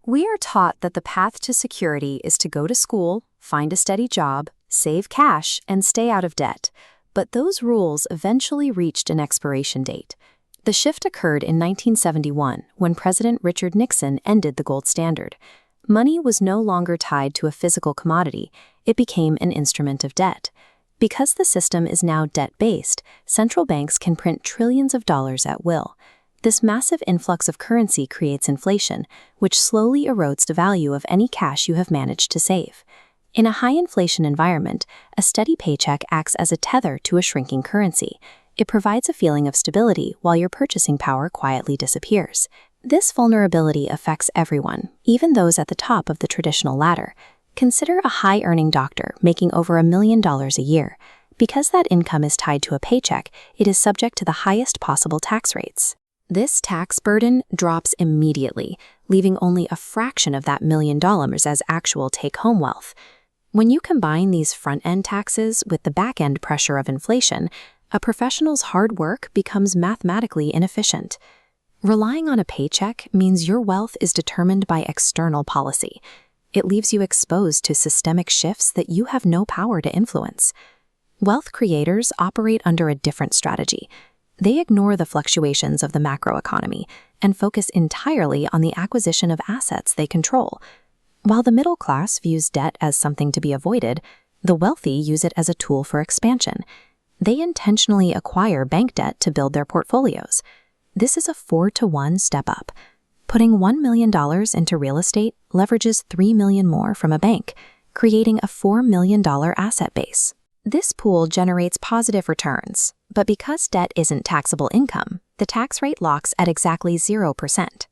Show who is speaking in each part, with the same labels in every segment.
Speaker 1: We are taught that the path to security is to go to school, find a steady job, save cash, and stay out of debt. But those rules eventually reached an expiration date. The shift occurred in 1971 when President Richard Nixon ended the gold standard. Money was no longer tied to a physical commodity, it became an instrument of debt. Because the system is now debt-based, central banks can print trillions of dollars at will. This massive influx of currency creates inflation, which slowly erodes the value of any cash you have managed to save. In a high-inflation environment, a steady paycheck acts as a tether to a shrinking currency. It provides a feeling of stability while your purchasing power quietly disappears. This vulnerability affects everyone, even those at the top of the traditional ladder. Consider a high-earning doctor making over $1 million a year. Because that income is tied to a paycheck, it is subject to the highest possible tax rates. This tax burden drops immediately, leaving only a fraction of that $1 million as actual take-home wealth. When you combine these front-end taxes with the back-end pressure of inflation, a professional's hard work becomes mathematically inefficient. Relying on a paycheck means your wealth is determined by external policy. It leaves you exposed to systemic shifts that you have no power to influence. Wealth creators operate under a different strategy. They ignore the fluctuations of the macroeconomy and focus entirely on the acquisition of assets they control. While the middle class views debt as something to be avoided, the wealthy use it as a tool for expansion. They intentionally acquire bank debt to build their portfolios. This is a 4-to-1 step up. Putting $1 million into real estate leverages $3 million more from a bank, creating a $4 million asset base. This pool generates positive returns, but because debt isn't taxable income, the tax rate locks at exactly 0%.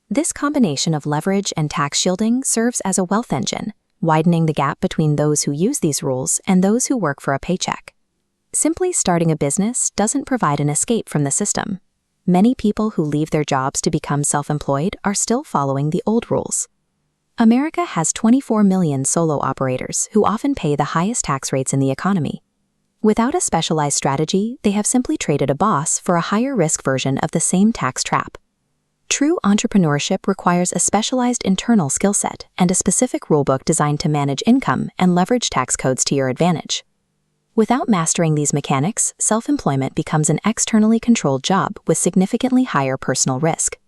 Speaker 1: This combination of leverage and tax shielding serves as a wealth engine, widening the gap between those who use these rules and those who work for a paycheck. Simply starting a business doesn't provide an escape from the system. Many people who leave their jobs to become self-employed are still following the old rules. America has 24 million solo operators who often pay the highest tax rates in the economy. Without a specialized strategy, they have simply traded a boss for a higher-risk version of the same tax trap. True entrepreneurship requires a specialized internal skill set and a specific rulebook designed to manage income and leverage tax codes to your advantage. Without mastering these mechanics, self-employment becomes an externally controlled job with significantly higher personal risk.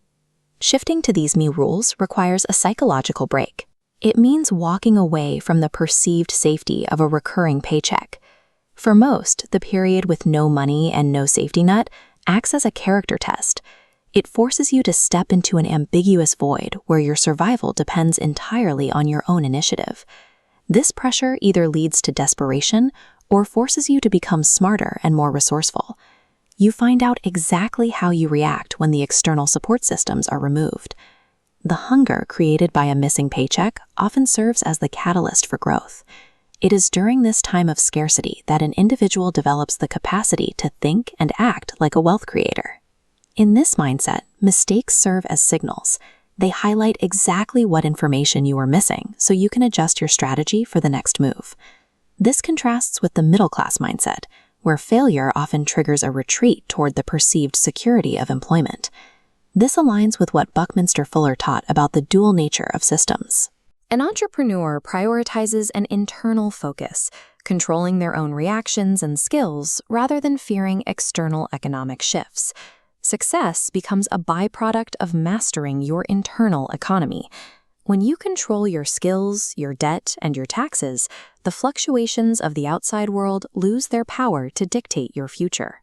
Speaker 1: Shifting to these new rules requires a psychological break. It means walking away from the perceived safety of a recurring paycheck. For most, the period with no money and no safety net acts as a character test. It forces you to step into an ambiguous void where your survival depends entirely on your own initiative. This pressure either leads to desperation or forces you to become smarter and more resourceful. You find out exactly how you react when the external support systems are removed. The hunger created by a missing paycheck often serves as the catalyst for growth. It is during this time of scarcity that an individual develops the capacity to think and act like a wealth creator. In this mindset, mistakes serve as signals. They highlight exactly what information you are missing so you can adjust your strategy for the next move. This contrasts with the middle-class mindset, where failure often triggers a retreat toward the perceived security of employment. This aligns with what Buckminster Fuller taught about the dual nature of systems. An entrepreneur prioritizes an internal focus, controlling their own reactions and skills rather than fearing external economic shifts. Success becomes a byproduct of mastering your internal economy. When you control your skills, your debt, and your taxes, the fluctuations of the outside world lose their power to dictate your future.